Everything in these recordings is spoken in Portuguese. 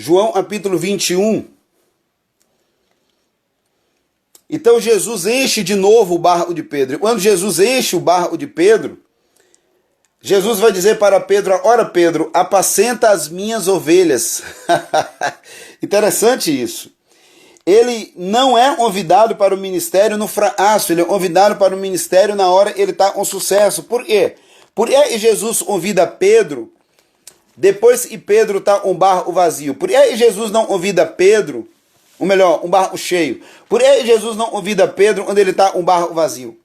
João capítulo 21. Então Jesus enche de novo o barco de Pedro. E quando Jesus enche o barco de Pedro, Jesus vai dizer para Pedro: ora Pedro, apacenta as minhas ovelhas. Interessante isso. Ele não é convidado para o ministério no fracasso, ele é convidado para o ministério na hora ele está com sucesso. Por quê? Porque Jesus convida Pedro depois que Pedro está com um barco vazio. Por que Jesus não convida Pedro, ou melhor, um barco cheio? Por que Jesus não convida Pedro quando ele está com um barco vazio?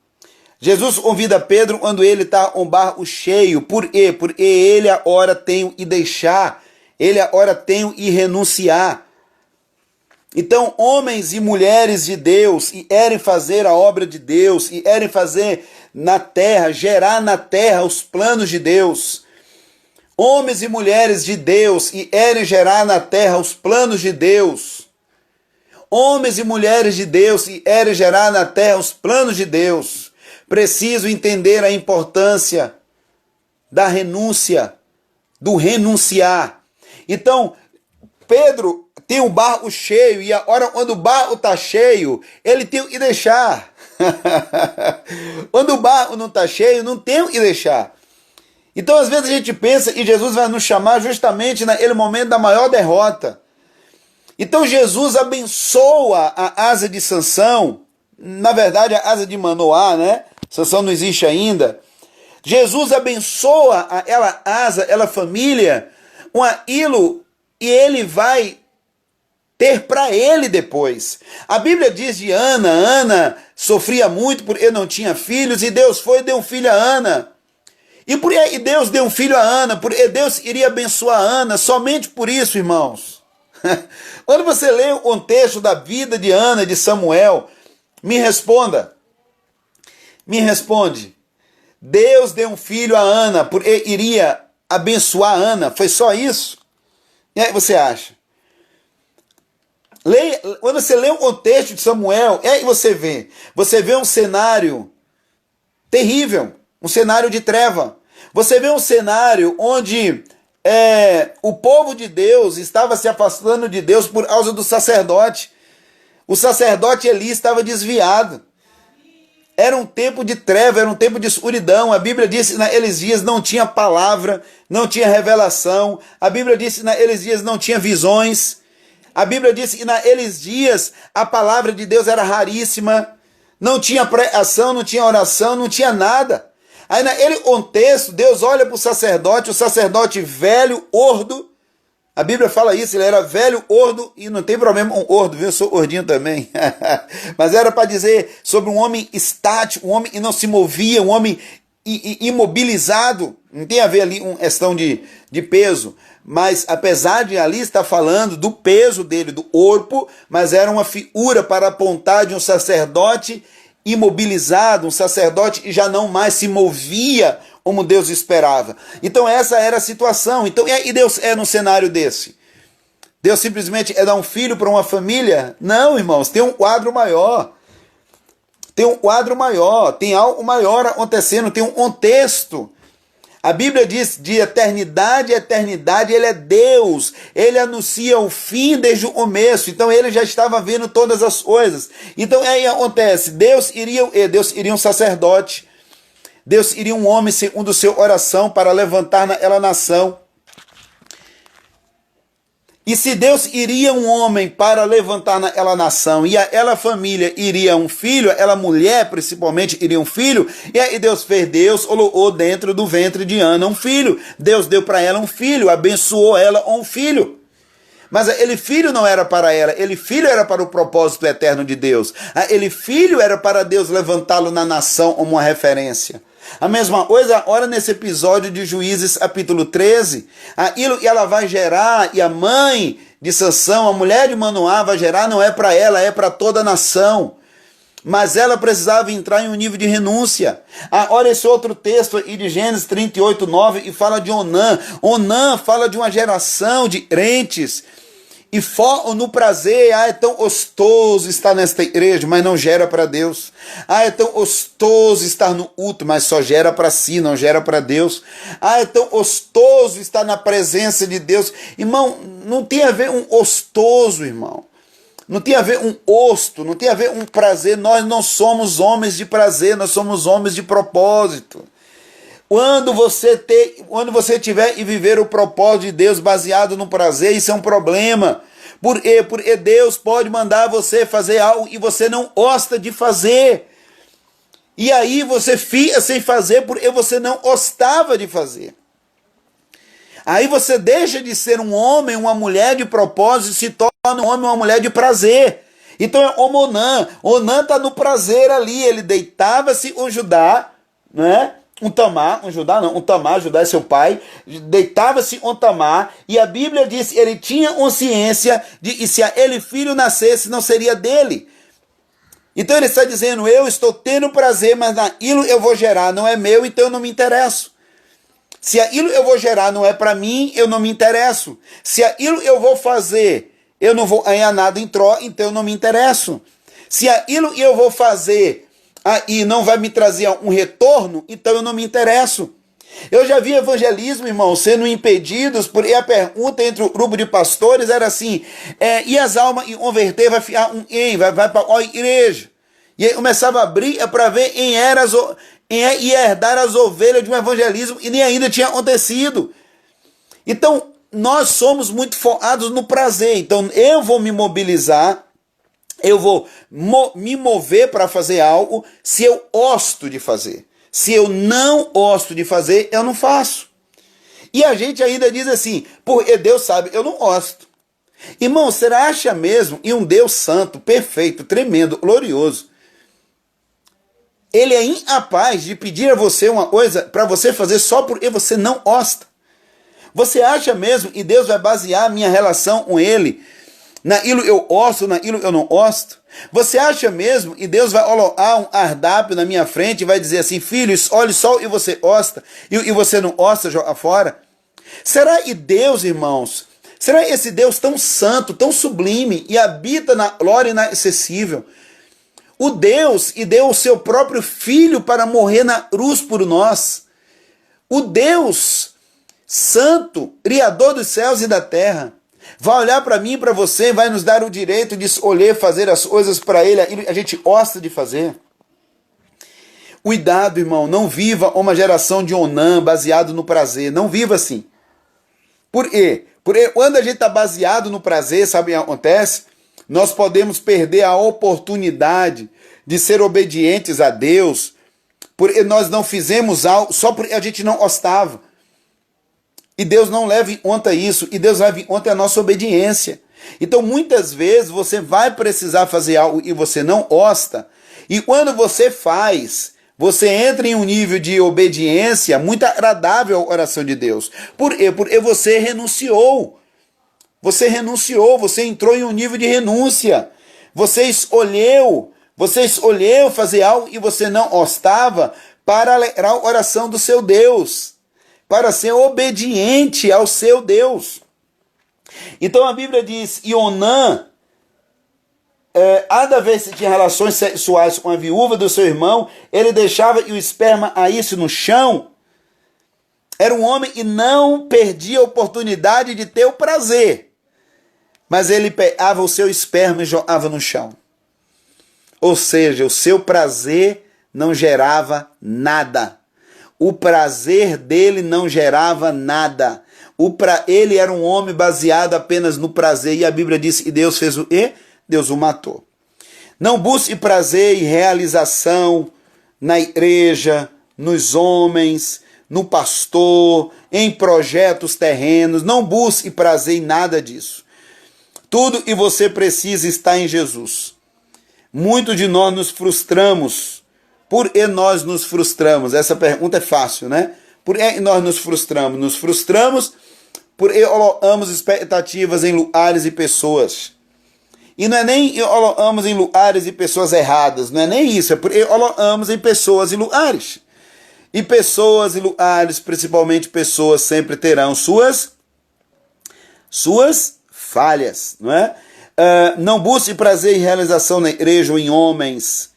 Jesus convida Pedro quando ele está com um barco cheio. Por quê? Porque ele agora tem que deixar, ele agora tem que renunciar. Então, homens e mulheres de Deus, e querem fazer a obra de Deus, e querem fazer na terra, gerar na terra os planos de Deus. Homens e mulheres de Deus, e querem gerar na terra os planos de Deus. Homens e mulheres de Deus, e querem gerar na terra os planos de Deus. Preciso entender a importância da renúncia, do renunciar. Então, Pedro tem um barco cheio, e agora quando o barco está cheio, ele tem que deixar. Quando o barco não está cheio, não tem que deixar. Então às vezes a gente pensa que Jesus vai nos chamar justamente naquele momento da maior derrota. Então Jesus abençoa a asa de Sansão, na verdade a asa de Manoá, né? Sansão não existe ainda. Jesus abençoa aquela asa, aquela família, com aquilo, e ele vai ter para ele depois. A Bíblia diz de Ana sofria muito porque não tinha filhos, e Deus foi e deu um filho a Ana. E por que Deus deu um filho a Ana? Porque Deus iria abençoar a Ana somente por isso, irmãos. Quando você lê o contexto da vida de Ana, de Samuel, me responda. Me responde. Deus deu um filho a Ana porque iria abençoar a Ana. Foi só isso? E aí você acha? Quando você lê o contexto de Samuel, é aí você vê um cenário terrível, um cenário de treva. Você vê um cenário onde o povo de Deus estava se afastando de Deus por causa do sacerdote. O sacerdote Eli estava desviado. Era um tempo de treva, era um tempo de escuridão. A Bíblia diz que naqueles dias não tinha palavra, não tinha revelação. A Bíblia diz que naqueles dias não tinha visões. A Bíblia diz que naqueles dias a palavra de Deus era raríssima, não tinha pregação, não tinha oração, não tinha nada. Aí naquele contexto, Deus olha para o sacerdote velho, ordo. A Bíblia fala isso, ele era velho, ordo, e não tem problema com ordo, viu? Eu sou gordinho também. Mas era para dizer sobre um homem estático, um homem que não se movia, um homem imobilizado. Não tem a ver ali com questão de peso. Mas apesar de ali estar falando do peso dele, do corpo, mas era uma figura para apontar de um sacerdote imobilizado, um sacerdote que já não mais se movia como Deus esperava. Então essa era a situação. Então, e Deus é num cenário desse? Deus simplesmente é dar um filho para uma família? Não, irmãos, tem um quadro maior. Tem um quadro maior, tem algo maior acontecendo, tem um contexto. A Bíblia diz, de eternidade a eternidade, ele é Deus. Ele anuncia o fim desde o começo. Então ele já estava vendo todas as coisas. Então aí acontece, Deus iria um sacerdote. Deus iria um homem segundo o seu coração para levantar naquela nação. E se Deus iria um homem para levantar naquela nação, e aquela família iria um filho, aquela mulher principalmente iria um filho, e aí Deus colocou dentro do ventre de Ana um filho. Deus deu para ela um filho, abençoou ela com um filho. Mas aquele filho não era para ela, aquele filho era para o propósito eterno de Deus. Aquele filho era para Deus levantá-lo na nação como uma referência. A mesma coisa agora nesse episódio de Juízes capítulo 13, aquilo que ela vai gerar, e a mãe de Sansão, a mulher de Manoá vai gerar, não é para ela, é para toda a nação. Mas ela precisava entrar em um nível de renúncia. Olha esse outro texto aí de Gênesis 38:9 e fala de Onã. Onã fala de uma geração de crentes. e focam no prazer. Ah, é tão gostoso estar nesta igreja, mas não gera para Deus. Ah, é tão gostoso estar no culto, mas só gera para si, não gera para Deus. Ah, é tão gostoso estar na presença de Deus. Irmão, não tem a ver um gostoso, irmão. Não tem a ver um gosto, não tem a ver um prazer. Nós não somos homens de prazer, nós somos homens de propósito. Quando você tiver e viver o propósito de Deus baseado no prazer, isso é um problema. Por quê? Porque Deus pode mandar você fazer algo e você não gosta de fazer. E aí você fica sem fazer porque você não gostava de fazer. Aí você deixa de ser um homem, uma mulher de propósito e se torna um homem, uma mulher de prazer. Então é o Onã. Onã está no prazer ali. Ele deitava-se com Judá, né? Judá é seu pai, deitava-se com Tamar, e a Bíblia diz que ele tinha consciência de que se a ele filho nascesse, não seria dele. Então ele está dizendo, eu estou tendo prazer, mas naquilo eu vou gerar, não é meu, então eu não me interesso. Se aquilo eu vou gerar não é para mim, eu não me interesso. Se aquilo eu vou fazer, eu não vou ganhar nada em troca, então eu não me interesso. Se aquilo eu vou fazer e não vai me trazer um retorno, então eu não me interesso. Eu já vi evangelismo, irmão, sendo impedidos, porque a pergunta entre o grupo de pastores era assim, e as almas em converter vai ficar vai para a igreja. E aí começava a abrir para ver quem ia herdar as ovelhas de um evangelismo e nem ainda tinha acontecido. Então, nós somos muito focados no prazer. Então, eu vou me mobilizar, eu vou me mover para fazer algo se eu gosto de fazer. Se eu não gosto de fazer, eu não faço. E a gente ainda diz assim, porque Deus sabe, eu não gosto. Irmão, você acha mesmo, e um Deus santo, perfeito, tremendo, glorioso, ele é incapaz de pedir a você uma coisa para você fazer só porque você não gosta? Você acha mesmo que Deus vai basear a minha relação com ele naquilo eu gosto, naquilo eu não gosto? Você acha mesmo que Deus vai colocar um cardápio na minha frente e vai dizer assim, filho, olhe só o que você gosta e você não gosta, joga fora? Será que Deus, irmãos, será esse Deus tão santo, tão sublime e habita na glória inacessível, o Deus que deu o seu próprio filho para morrer na cruz por nós, o Deus santo, criador dos céus e da terra, vai olhar para mim e para você, vai nos dar o direito de escolher fazer as coisas para ele, a gente gosta de fazer. Cuidado, irmão, não viva uma geração de Onã baseado no prazer, não viva assim. Por quê? Porque quando a gente está baseado no prazer, sabe o que acontece? Nós podemos perder a oportunidade de ser obedientes a Deus, porque nós não fizemos algo só porque a gente não gostava. E Deus não leva em conta isso, e Deus leva em conta a nossa obediência. Então muitas vezes você vai precisar fazer algo e você não gosta, e quando você faz, você entra em um nível de obediência muito agradável ao coração de Deus. Por quê? Porque você renunciou. Você renunciou, você entrou em um nível de renúncia. Você escolheu fazer algo e você não gostava para alegrar o coração do seu Deus, para ser obediente ao seu Deus. Então a Bíblia diz, e Onã, cada vez que tinha relações sexuais com a viúva do seu irmão, ele deixava que o esperma caísse no chão. Era um homem que não perdia a oportunidade de ter o prazer, mas ele pegava o seu esperma e jogava no chão. Ou seja, o seu prazer não gerava nada. O prazer dele não gerava nada. Ele era um homem baseado apenas no prazer. E a Bíblia diz que Deus fez o quê? Deus o matou. Não busque prazer e realização na igreja, nos homens, no pastor, em projetos terrenos. Não busque prazer em nada disso. Tudo que você precisa está em Jesus. Muitos de nós nos frustramos. Por que nós nos frustramos? Essa pergunta é fácil, né? Por que nós nos frustramos? Nos frustramos porque colocamos expectativas em lugares e pessoas. E não é nem colocamos em lugares e pessoas erradas, não é nem isso, é porque colocamos em pessoas e lugares. E pessoas e lugares, principalmente pessoas, sempre terão suas falhas, não é? Não busque prazer e realização na igreja ou em homens.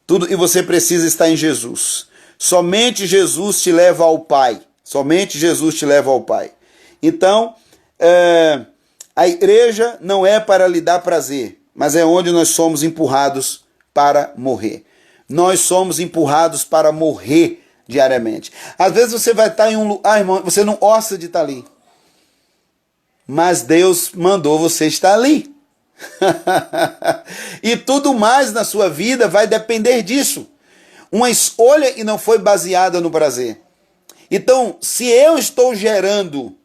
Tudo e você precisa estar em Jesus. Somente Jesus te leva ao Pai. Somente Jesus te leva ao Pai. Então, a igreja não é para lhe dar prazer, mas é onde nós somos empurrados para morrer. Nós somos empurrados para morrer diariamente. Às vezes você vai estar em um lugar, irmão, você não gosta de estar ali. Mas Deus mandou você estar ali. E tudo mais na sua vida vai depender disso. Uma escolha e não foi baseada no prazer. Então, se eu estou gerando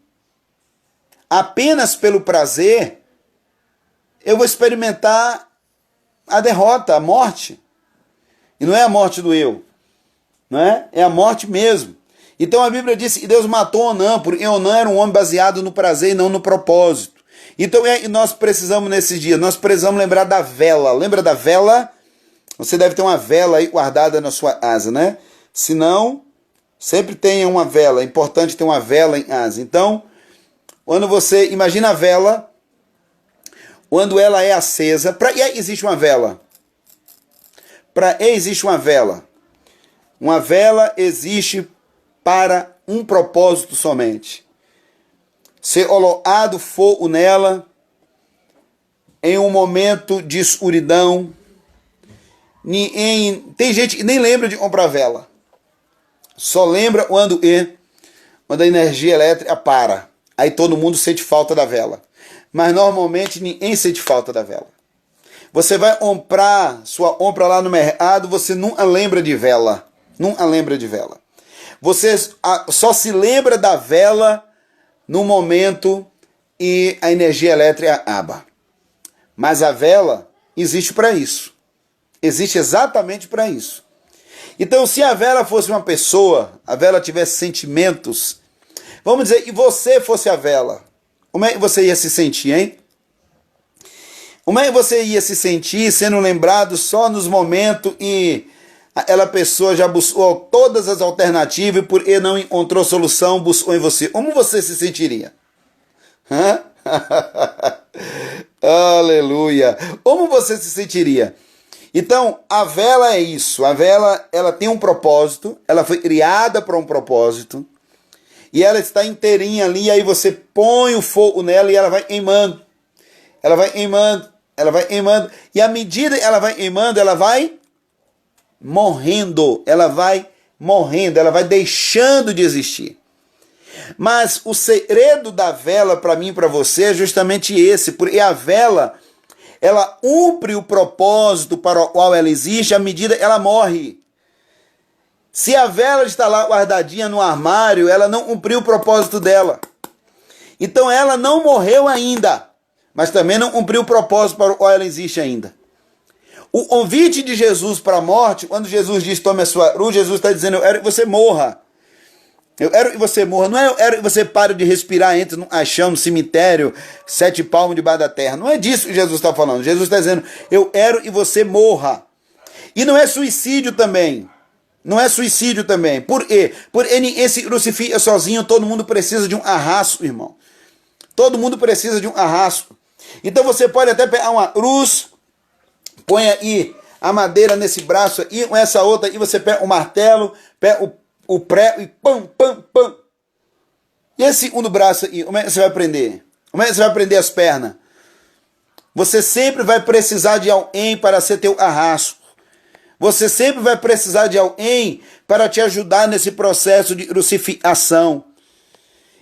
apenas pelo prazer, eu vou experimentar a derrota, a morte. E não é a morte do eu, não é? É a morte mesmo. Então a Bíblia diz que Deus matou Onã, porque Onã era um homem baseado no prazer e não no propósito. Então nós precisamos nesse dia, nós precisamos lembrar da vela. Lembra da vela? Você deve ter uma vela aí guardada na sua asa, né? Se não, sempre tenha uma vela. É importante ter uma vela em asa. Então, quando você imagina a vela, quando ela é acesa, para que existe uma vela? Para que existe uma vela? Uma vela existe para um propósito somente. Ser colocado fogo nela em um momento de escuridão. Tem gente que nem lembra de comprar vela. Só lembra quando a energia elétrica para. Aí todo mundo sente falta da vela. Mas normalmente ninguém sente falta da vela. Você vai comprar sua compra lá no mercado, você nunca lembra de vela. Nunca lembra de vela. Você só se lembra da vela no momento e a energia elétrica acaba. Mas a vela existe para isso. Existe exatamente para isso. Então, se a vela fosse uma pessoa, a vela tivesse sentimentos, vamos dizer, e você fosse a vela, como é que você ia se sentir, hein? Como é que você ia se sentir sendo lembrado só nos momentos e aquela pessoa já buscou todas as alternativas e porque não encontrou solução, buscou em você? Como você se sentiria? Hã? Aleluia! Como você se sentiria? Então, a vela é isso. A vela, ela tem um propósito, ela foi criada para um propósito, e ela está inteirinha ali, aí você põe o fogo nela e ela vai queimando. Ela vai queimando, ela vai queimando, e à medida que ela vai queimando, ela vai morrendo, ela vai deixando de existir. Mas o segredo da vela para mim e para você é justamente esse, porque a vela, ela cumpre o propósito para o qual ela existe à medida que ela morre. Se a vela está lá guardadinha no armário, ela não cumpriu o propósito dela. Então ela não morreu ainda, mas também não cumpriu o propósito para o qual ela existe ainda. O convite de Jesus para a morte, quando Jesus diz tome a sua cruz, Jesus está dizendo eu quero que você morra. Eu quero que você morra. Não é eu quero que você pare de respirar, entre no caixão, no cemitério, 7 palmos debaixo da terra. Não é disso que Jesus está falando. Jesus está dizendo eu quero que você morra. E não é suicídio também. Não é suicídio também. Por quê? Porque ninguém se crucifica sozinho. Todo mundo precisa de um arrasto, irmão. Todo mundo precisa de um arrasto. Então você pode até pegar uma cruz, põe aí a madeira nesse braço aí, com essa outra aí você pega o martelo, pega o prego e pam, pam, pam. E esse segundo braço aí, como é que você vai prender? Como é que você vai prender as pernas? Você sempre vai precisar de alguém para ser teu arrasto. Você sempre vai precisar de alguém para te ajudar nesse processo de crucificação.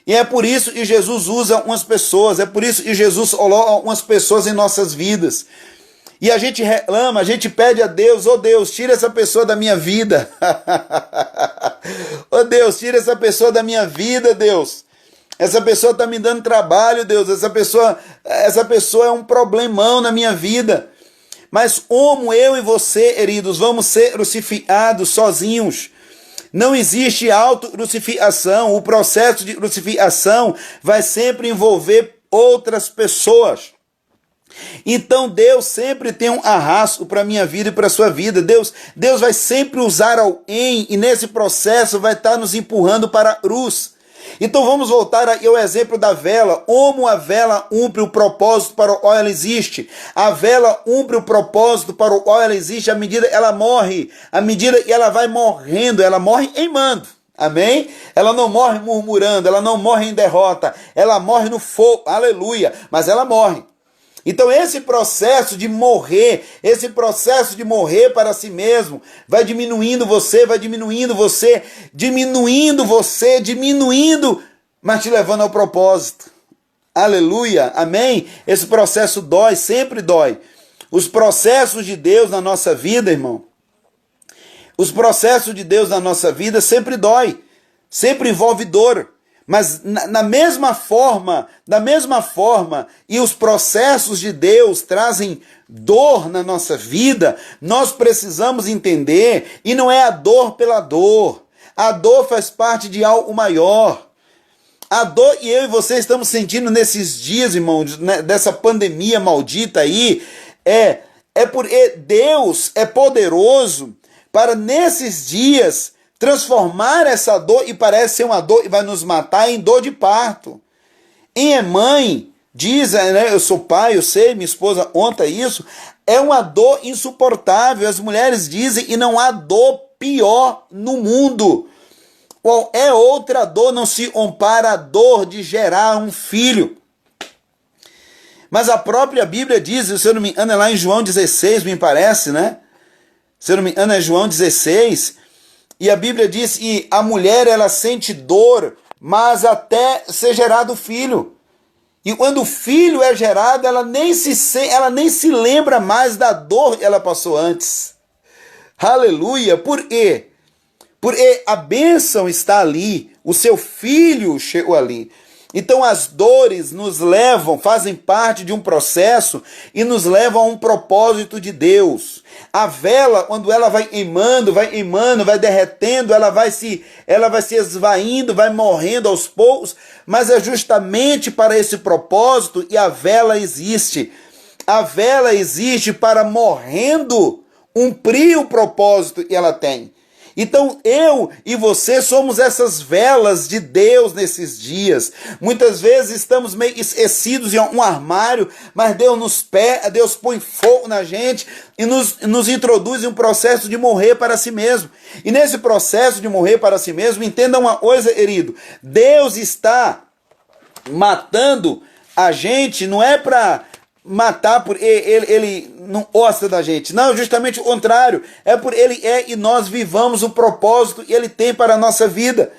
E é por isso que Jesus usa umas pessoas, é por isso que Jesus coloca umas pessoas em nossas vidas. E a gente reclama, a gente pede a Deus, oh Deus, tira essa pessoa da minha vida. Oh Deus, tira essa pessoa da minha vida, Deus. Essa pessoa está me dando trabalho, Deus. Essa pessoa é um problemão na minha vida. Mas como eu e você, queridos, vamos ser crucificados sozinhos? Não existe autocrucificação. O processo de crucificação vai sempre envolver outras pessoas. Então Deus sempre tem um arrasto para a minha vida e para a sua vida. Deus vai sempre usar alguém e nesse processo vai estar nos empurrando para a cruz. Então vamos voltar ao exemplo da vela. Como a vela cumpre o propósito para o qual ela existe. A vela cumpre o propósito para o qual ela existe à medida que ela morre. À medida que ela vai morrendo, ela morre queimando. Amém? Ela não morre murmurando, ela não morre em derrota, ela morre no fogo, aleluia, mas ela morre. Então esse processo de morrer para si mesmo, vai diminuindo você, mas te levando ao propósito. Aleluia, amém? Esse processo dói, sempre dói. Os processos de Deus na nossa vida, irmão, os processos de Deus na nossa vida sempre dói, sempre envolve dor. Mas da mesma forma, e os processos de Deus trazem dor na nossa vida, nós precisamos entender, e não é a dor pela dor. A dor faz parte de algo maior. A dor que eu e você estamos sentindo nesses dias, irmãos, né, dessa pandemia maldita aí, é porque Deus é poderoso para nesses dias transformar essa dor, e parece ser uma dor e vai nos matar, em dor de parto. Em mãe, diz, né, eu sou pai, eu sei, minha esposa conta isso, é uma dor insuportável. As mulheres dizem que não há dor pior no mundo. Qual é outra dor não se compara à dor de gerar um filho? Mas a própria Bíblia diz, se eu não me engano, é lá em João 16, me parece, né? Se eu não me engano, é João 16, e a Bíblia diz que a mulher, ela sente dor, mas até ser gerado o filho. E quando o filho é gerado, ela nem se lembra mais da dor que ela passou antes. Aleluia! Por quê? Porque a bênção está ali, o seu filho chegou ali. Então as dores nos levam, fazem parte de um processo e nos levam a um propósito de Deus. A vela, quando ela vai queimando, vai derretendo, ela vai se esvaindo, vai morrendo aos poucos, mas é justamente para esse propósito que a vela existe. A vela existe para, morrendo, cumprir o propósito que ela tem. Então eu e você somos essas velas de Deus nesses dias. Muitas vezes estamos meio esquecidos em um armário, mas Deus põe fogo na gente e nos introduz em um processo de morrer para si mesmo. E nesse processo de morrer para si mesmo, entenda uma coisa, querido, Deus está matando a gente, não é para matar por ele não gosta da gente. Não, justamente o contrário. É por ele e nós vivamos o propósito que ele tem para a nossa vida.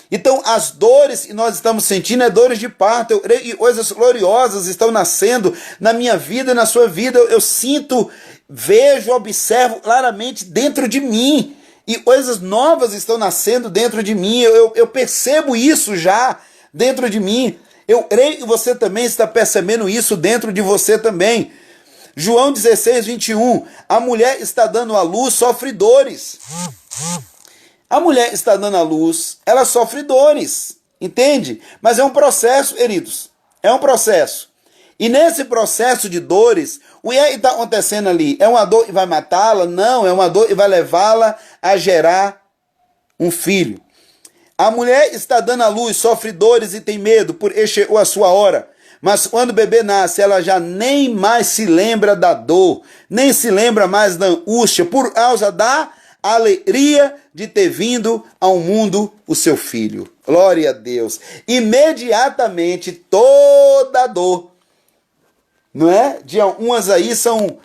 Então, as dores que nós estamos sentindo é dores de parto. E coisas gloriosas estão nascendo na minha vida e na sua vida. Eu sinto, vejo, observo claramente dentro de mim. E coisas novas estão nascendo dentro de mim. Eu percebo isso já dentro de mim. Eu creio que você também está percebendo isso dentro de você também. João 16, 21. A mulher está dando à luz, sofre dores. A mulher está dando à luz, ela sofre dores. Entende? Mas é um processo, queridos. É um processo. E nesse processo de dores, o que está acontecendo ali? É uma dor que vai matá-la? Não, é uma dor que vai levá-la a gerar um filho. A mulher está dando à luz, sofre dores e tem medo, porque chegou a sua hora. Mas quando o bebê nasce, ela já nem mais se lembra da dor, nem se lembra mais da angústia, por causa da alegria de ter vindo ao mundo o seu filho. Glória a Deus. Imediatamente toda a dor, não é? De umas aí são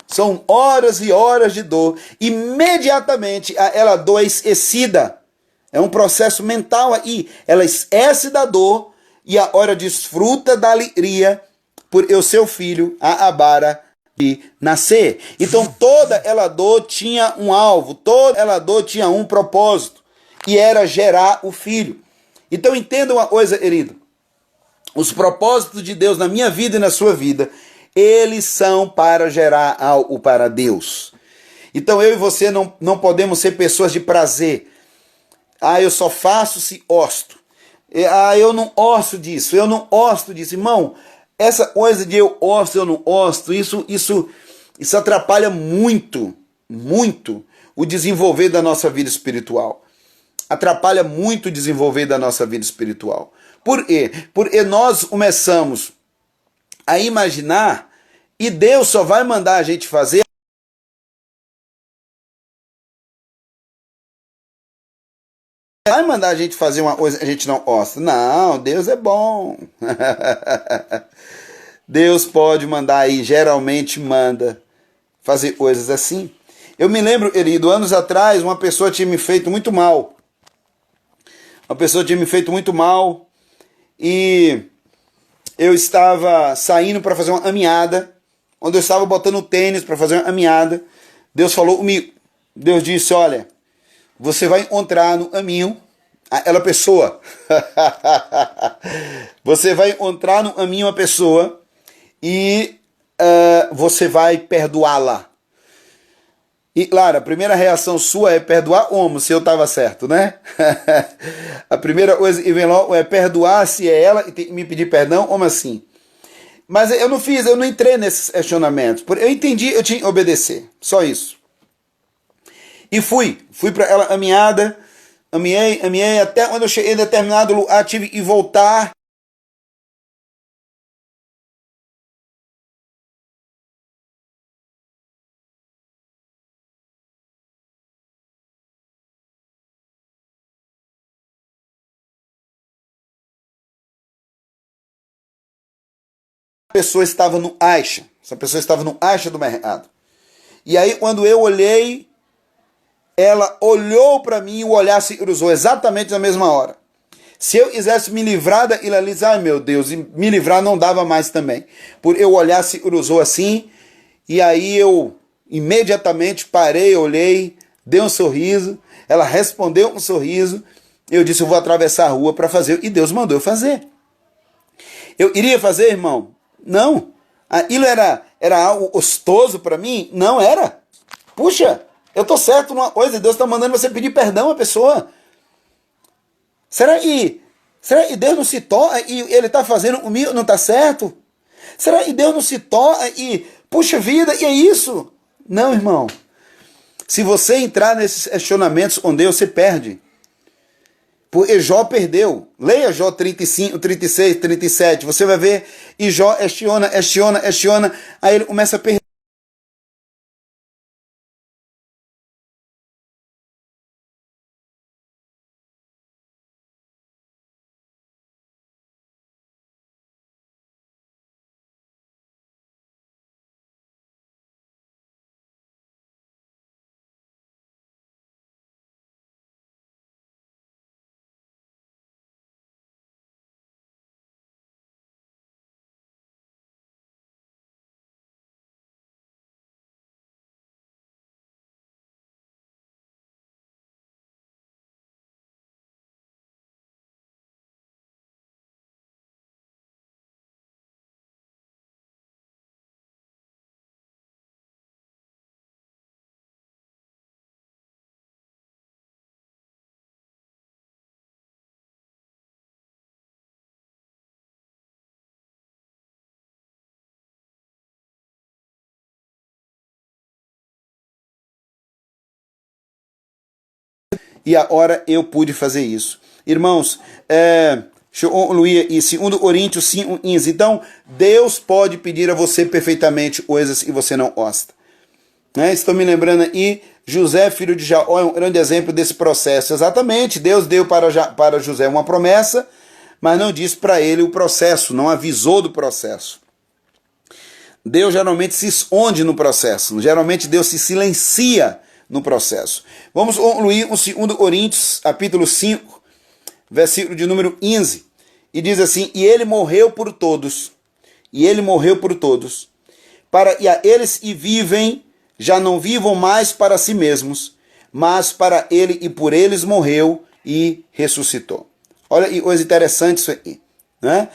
horas e horas de dor. Imediatamente ela dor é esquecida. É um processo mental aí. Ela esquece da dor e agora desfruta da alegria por o seu filho acabara de nascer. Então toda ela dor tinha um alvo, toda ela dor tinha um propósito, que era gerar o filho. Então entenda uma coisa, querido. Os propósitos de Deus na minha vida e na sua vida, eles são para gerar algo para Deus. Então eu e você não podemos ser pessoas de prazer. Eu só faço se gosto. Eu não gosto disso, Irmão, essa coisa de eu gosto, eu não gosto, isso atrapalha muito o desenvolver da nossa vida espiritual. Atrapalha muito o desenvolver da nossa vida espiritual. Por quê? Porque nós começamos a imaginar e Deus só vai mandar a gente fazer. Vai mandar a gente fazer uma coisa que a gente não gosta. Não, Deus é bom. Deus pode mandar aí, geralmente manda fazer coisas assim. Eu me lembro, querido, anos atrás, uma pessoa tinha me feito muito mal. Uma pessoa tinha me feito muito mal e eu estava saindo para fazer uma caminhada, onde eu estava botando o tênis para fazer uma caminhada. Deus falou comigo. Deus disse, olha, você vai encontrar no caminho aquela pessoa. Você vai encontrar no caminho uma pessoa e você vai perdoá-la. E claro, a primeira reação sua é perdoar como? Se eu estava certo, né? A primeira coisa que vem logo é perdoar se é ela e tem que me pedir perdão, como assim? Mas eu não entrei nesses questionamentos. Eu entendi, eu tinha que obedecer, só isso. E fui para ela caminhada, caminhei até quando eu cheguei em determinado lugar, tive que voltar. Pessoa estava no Aixa. Essa pessoa estava no Aixa do mercado. E aí, quando eu olhei, ela olhou para mim e o olhar se cruzou exatamente na mesma hora. Se eu quisesse me livrar daquilo ali, ai meu Deus, e me livrar não dava mais também. Por eu olhar se cruzou assim, e aí eu imediatamente parei, olhei, dei um sorriso, ela respondeu com um sorriso, eu disse, eu vou atravessar a rua para fazer, e Deus mandou eu fazer. Eu iria fazer, irmão? Não. Aquilo era algo gostoso para mim? Não era. Puxa, eu tô certo numa coisa, Deus está mandando você pedir perdão à pessoa. Será que Deus não se toca e Ele está fazendo comigo, não está certo? Será que Deus não se toca e, puxa vida, e é isso? Não, irmão. Se você entrar nesses questionamentos com Deus, você perde. Porque Jó perdeu. Leia Jó 35, 36, 37. Você vai ver. E Jó questiona. Aí ele começa a perder. E a hora eu pude fazer isso. Irmãos, deixa eu concluir em 2 Coríntios 5:15. Então, Deus pode pedir a você perfeitamente coisas que você não gosta. Né? Estou me lembrando aí, José, filho de Jacó, é um grande exemplo desse processo. Exatamente, Deus deu para José uma promessa, mas não disse para ele o processo, não avisou do processo. Deus geralmente se esconde no processo, geralmente Deus se silencia no processo. Vamos concluir o 2 Coríntios, capítulo 5, versículo de número 15, e diz assim, e ele morreu por todos, para que a eles que vivem, já não vivam mais para si mesmos, mas para ele e por eles morreu e ressuscitou. Olha que coisa interessante isso aqui, né?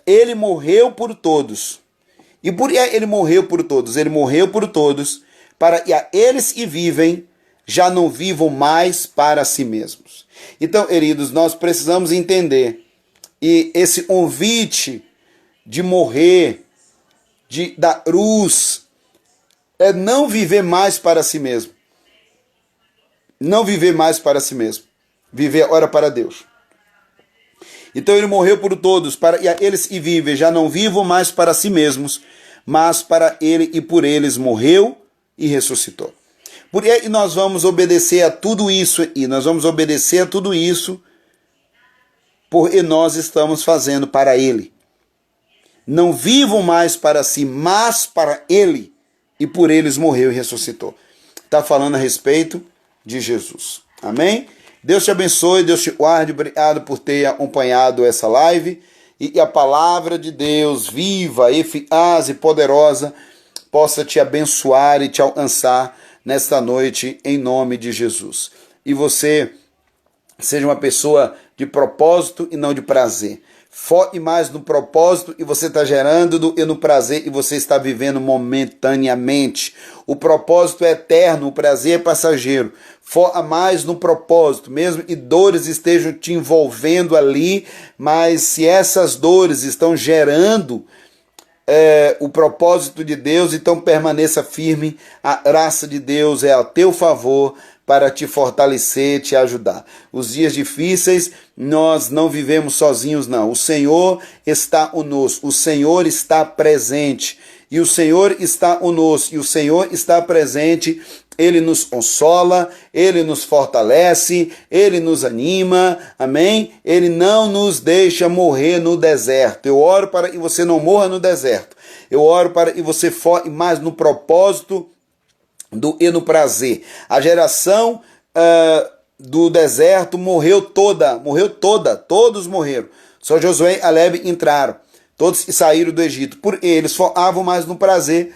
Ele morreu por todos. E por que ele morreu por todos? Ele morreu por todos, para que a eles que vivem já não vivam mais para si mesmos. Então, queridos, nós precisamos entender e esse convite de morrer, de dar cruz, é não viver mais para si mesmo. Não viver mais para si mesmo. Viver agora para Deus. Então ele morreu por todos, para eles e vive, já não vivo mais para si mesmos, mas para ele e por eles morreu e ressuscitou. Por aí nós vamos obedecer a tudo isso, e nós vamos obedecer a tudo isso, porque nós estamos fazendo para ele. Não vivam mais para si, mas para ele, e por eles morreu e ressuscitou. Está falando a respeito de Jesus. Amém? Deus te abençoe, Deus te guarde, obrigado por ter acompanhado essa live, e a palavra de Deus, viva, eficaz e poderosa, possa te abençoar e te alcançar nesta noite, em nome de Jesus. E você seja uma pessoa de propósito e não de prazer. Foque mais no propósito e você está gerando do que no prazer e você está vivendo momentaneamente. O propósito é eterno, o prazer é passageiro. Foca mais no propósito, mesmo que dores estejam te envolvendo ali, mas se essas dores estão gerando o propósito de Deus, então permaneça firme, a graça de Deus é a teu favor para te fortalecer, te ajudar. Os dias difíceis, nós não vivemos sozinhos não, o Senhor está conosco, o Senhor está presente, e o Senhor está conosco, e o Senhor está presente. Ele nos consola, Ele nos fortalece, Ele nos anima, amém? Ele não nos deixa morrer no deserto. Eu oro para que você não morra no deserto. Eu oro para que você foque mais no propósito e no prazer. A geração do deserto morreu toda, todos morreram. Só Josué e Caleb entraram, todos saíram do Egito, porque eles focavam mais no prazer.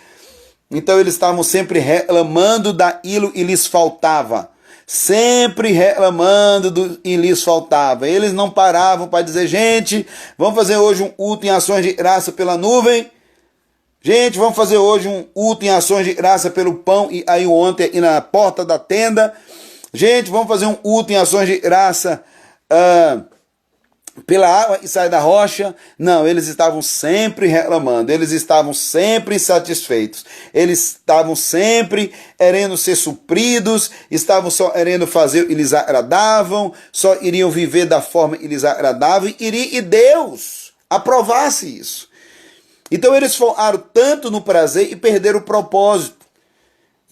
Então eles estavam sempre reclamando daquilo e lhes faltava. Sempre reclamando do e lhes faltava. Eles não paravam para dizer, gente, vamos fazer hoje um culto em ações de graça pela nuvem. Gente, vamos fazer hoje um culto em ações de graça pelo pão e aí ontem e na porta da tenda. Gente, vamos fazer um culto em ações de graça pela água que sai da rocha. Não, eles estavam sempre reclamando, eles estavam sempre insatisfeitos, eles estavam sempre querendo ser supridos, estavam só querendo fazer o que lhes agradavam, só iriam viver da forma que lhes agradava e Deus aprovasse isso. Então eles focaram tanto no prazer e perderam o propósito.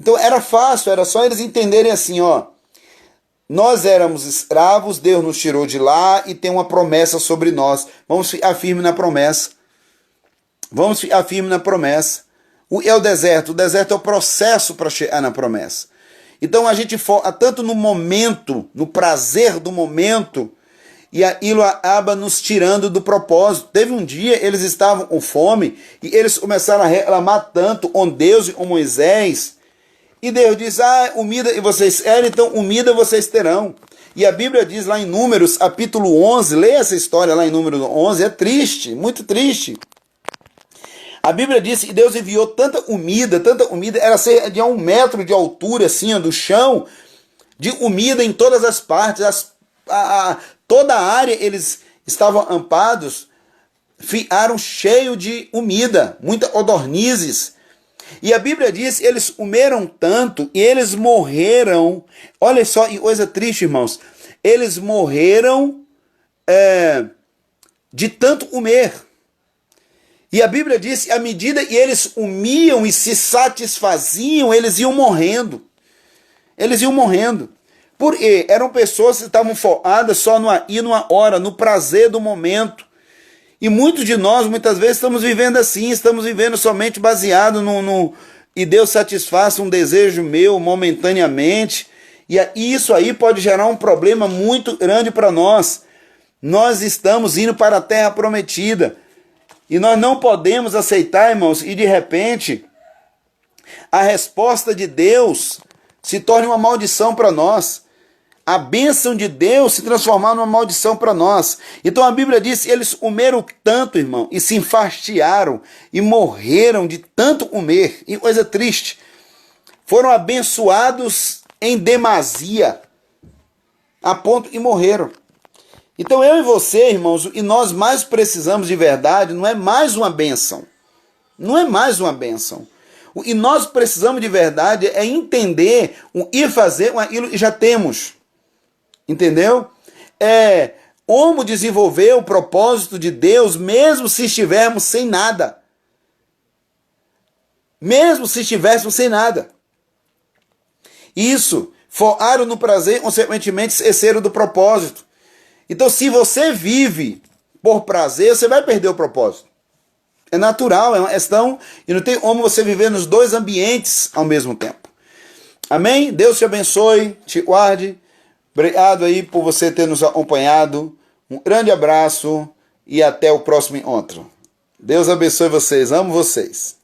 Então era fácil, era só eles entenderem assim, ó. Nós éramos escravos, Deus nos tirou de lá e tem uma promessa sobre nós. Vamos ficar firme na promessa. Vamos ficar firme na promessa. O deserto é o processo para chegar na promessa. Então a gente foca tanto no momento, no prazer do momento, e aquilo acaba nos tirando do propósito. Teve um dia, eles estavam com fome, e eles começaram a reclamar tanto com Deus e com Moisés, e Deus diz, comida e vocês querem, então comida vocês terão. E a Bíblia diz lá em Números, capítulo 11, leia essa história lá em Números 11, é triste, muito triste. A Bíblia diz que Deus enviou tanta comida, era cerca de 1 metro de altura, assim, do chão, de comida em todas as partes, toda a área eles estavam ampados, ficaram cheios de comida, muita codornizes. E a Bíblia diz que eles comeram tanto e eles morreram. Olha só, e coisa triste, irmãos. Eles morreram de tanto comer. E a Bíblia diz que à medida que eles comiam e se satisfaziam, eles iam morrendo. Eles iam morrendo. Porque eram pessoas que estavam focadas só numa hora, no prazer do momento. E muitos de nós, muitas vezes, estamos vivendo assim, estamos vivendo somente baseado e Deus satisfaça um desejo meu momentaneamente. E isso aí pode gerar um problema muito grande para nós. Nós estamos indo para a terra prometida. E nós não podemos aceitar, irmãos, e de repente a resposta de Deus se torne uma maldição para nós. A bênção de Deus se transformar numa maldição para nós. Então a Bíblia diz que eles comeram tanto, irmão, e se enfastiaram e morreram de tanto comer. E coisa triste. Foram abençoados em demasia, a ponto que morreram. Então eu e você, irmãos, e nós mais precisamos de verdade, não é mais uma bênção. Não é mais uma bênção. O que nós precisamos de verdade é entender o que fazer com aquilo que já temos. Entendeu? como desenvolver o propósito de Deus, mesmo se estivermos sem nada. Mesmo se estivéssemos sem nada. Isso, focaram no prazer, consequentemente esqueceram do propósito. Então, se você vive por prazer, você vai perder o propósito. É natural, é uma questão, e não tem como você viver nos dois ambientes ao mesmo tempo. Amém? Deus te abençoe, te guarde. Obrigado aí por você ter nos acompanhado. Um grande abraço e até o próximo encontro. Deus abençoe vocês, amo vocês.